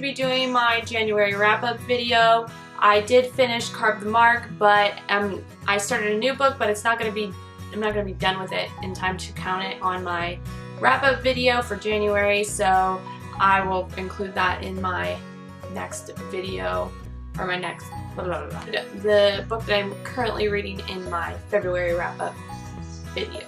be doing my January wrap-up video. I did finish Carve the Mark, but I started a new book, but I'm not going to be done with it in time to count it on my wrap-up video for January, so I will include that in my next video, or my next the book that I'm currently reading in my February wrap-up video.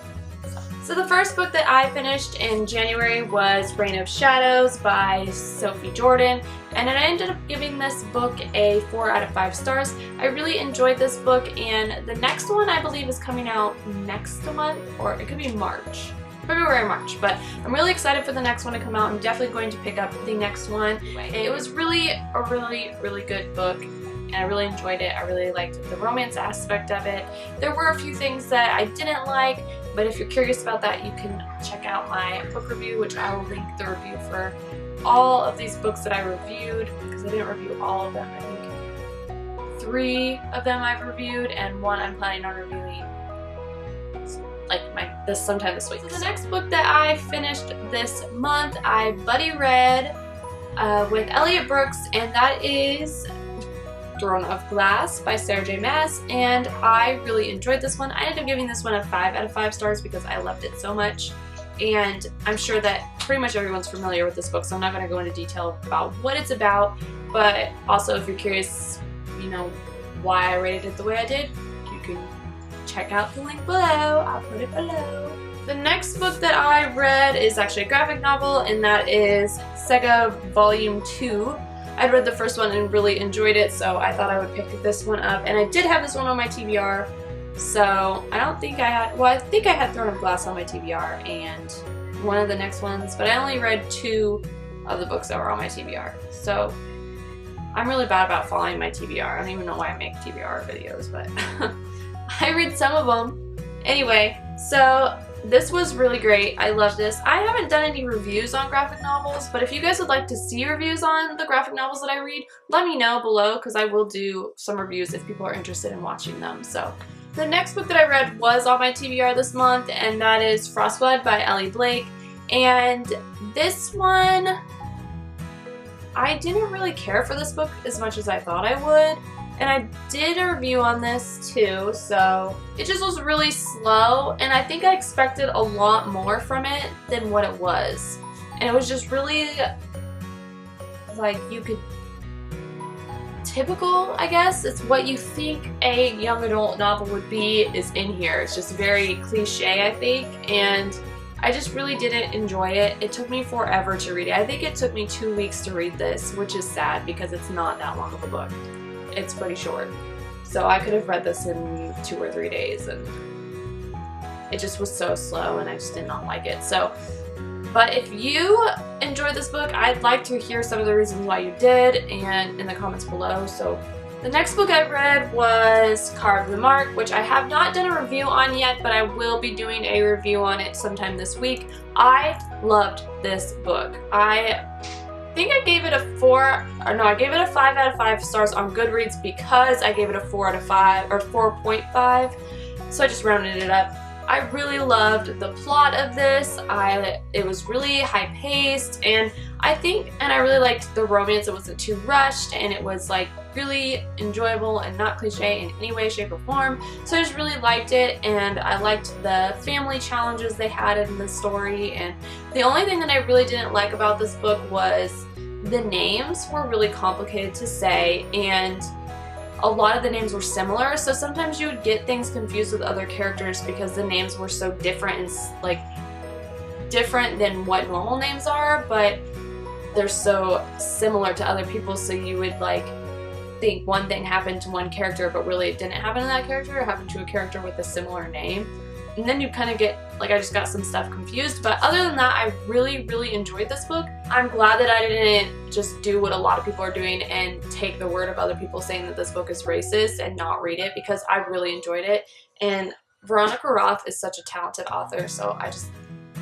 So the first book that I finished in January was Reign of Shadows by Sophie Jordan, and I ended up giving this book a 4 out of 5 stars. I really enjoyed this book, and the next one I believe is coming out next month, or it could be March. February or March, but I'm really excited for the next one to come out. I'm definitely going to pick up the next one. It was really a really good book, and I really enjoyed it. I really liked the romance aspect of it. There were a few things that I didn't like, but if you're curious about that, you can check out my book review, which I will link the review for all of these books that I reviewed, because I didn't review all of them. I think 3 of them I've reviewed, and 1 I'm planning on reviewing like sometime this week. So the next book that I finished this month, I buddy read with Elliot Brooks, and that is Throne of Glass by Sarah J. Maas, and I really enjoyed this one. I ended up giving this one a 5 out of 5 stars because I loved it so much, and I'm sure that pretty much everyone's familiar with this book, so I'm not going to go into detail about what it's about, but also if you're curious, you know, why I rated it the way I did, you can check out the link below. I'll put it below. The next book that I read is actually a graphic novel, and that is Sega Volume 2. I'd read the first one and really enjoyed it, so I thought I would pick this one up, and I did have this one on my TBR, so I don't think I had, well, I think I had Throne of Glass on my TBR and one of the next ones, but I only read 2 of the books that were on my TBR, so I'm really bad about following my TBR. I don't even know why I make TBR videos, but I read some of them. Anyway, so this was really great. I love this. I haven't done any reviews on graphic novels, but if you guys would like to see reviews on the graphic novels that I read, let me know below, because I will do some reviews if people are interested in watching them. So the next book that I read was on my TBR this month, and that is Croswald by Ellie Blake. And this one, I didn't really care for this book as much as I thought I would. And I did a review on this too, so it just was really slow, and I think I expected a lot more from it than what it was. And it was just really, like, typical, I guess. It's what you think a young adult novel would be is in here. It's just very cliche, I think, and I just really didn't enjoy it. It took me forever to read it. I think it took me 2 weeks to read this, which is sad because it's not that long of a book. It's pretty short. So I could have read this in 2 or 3 days, and it just was so slow, and I just did not like it. So, but if you enjoyed this book, I'd like to hear some of the reasons why you did, and in the comments below. So the next book I read was Carve the Mark, which I have not done a review on yet, but I will be doing a review on it sometime this week. I loved this book. I think I gave it a 5 out of 5 stars on Goodreads because I gave it a 4 out of 5, or 4.5, so I just rounded it up. I really loved the plot of this. It was really high-paced, and I really liked the romance. It wasn't too rushed, and it was like really enjoyable and not cliche in any way, shape, or form. So I just really liked it, and I liked the family challenges they had in the story. And the only thing that I really didn't like about this book was the names were really complicated to say, and a lot of the names were similar, so sometimes you would get things confused with other characters because the names were so different and like different than what normal names are, but they're so similar to other people, so you would like think one thing happened to one character but really it didn't happen to that character, it happened to a character with a similar name. And then you kind of get, like, I just got some stuff confused, but other than that, I really enjoyed this book. I'm glad that I didn't just do what a lot of people are doing and take the word of other people saying that this book is racist and not read it, because I really enjoyed it. And Veronica Roth is such a talented author, so I just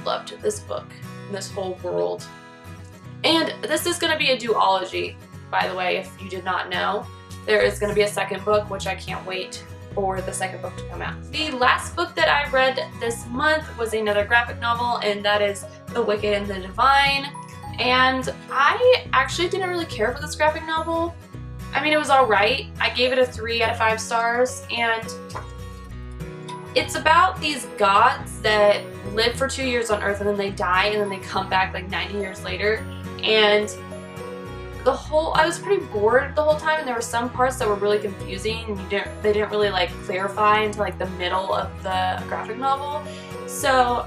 loved this book, this whole world. And this is going to be a duology, by the way, if you did not know. There is going to be a second book, which I can't wait for the second book to come out. The last book that I read this month was another graphic novel, and that is The Wicked and the Divine And I actually didn't really care for this graphic novel. I mean, it was alright. I gave it a 3 out of 5 stars, and it's about these gods that live for 2 years on Earth and then they die and then they come back like 90 years later. And I was pretty bored the whole time, and there were some parts that were really confusing and they didn't really like clarify until like the middle of the graphic novel. So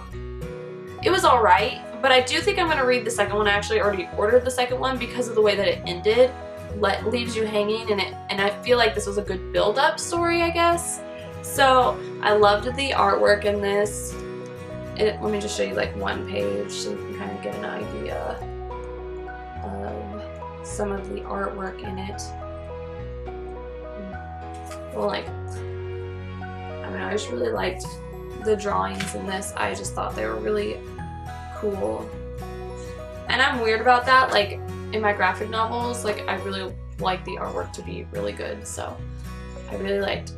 it was alright, but I do think I'm going to read the second one. I actually already ordered the second one because of the way that it ended. Leaves you hanging, and I feel like this was a good build-up story, I guess. So I loved the artwork in this. Let me just show you like one page so you can kind of get an idea of some of the artwork in it. Well, like, I don't know, I just really liked the drawings in this. I just thought they were really cool. And I'm weird about that, like in my graphic novels, like I really like the artwork to be really good, so I really liked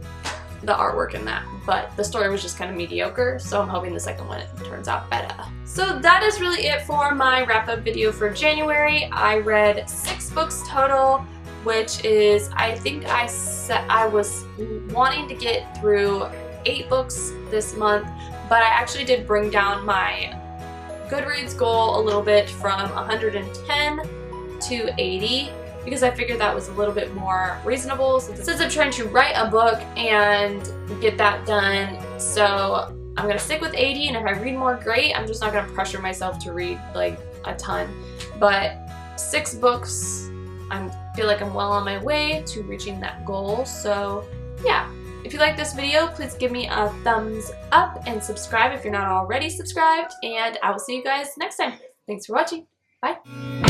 the artwork in that, but the story was just kind of mediocre, so I'm hoping the second one turns out better. So that is really it for my wrap-up video for January. I read 6 books total, which is, I think I was wanting to get through 8 books this month, but I actually did bring down my Goodreads goal a little bit from 110 to 80 because I figured that was a little bit more reasonable since I'm trying to write a book and get that done. So I'm going to stick with 80, and if I read more, great. I'm just not going to pressure myself to read like a ton. But 6 books, I feel like I'm well on my way to reaching that goal. So yeah. If you like this video, please give me a thumbs up and subscribe if you're not already subscribed, and I will see you guys next time. Thanks for watching. Bye.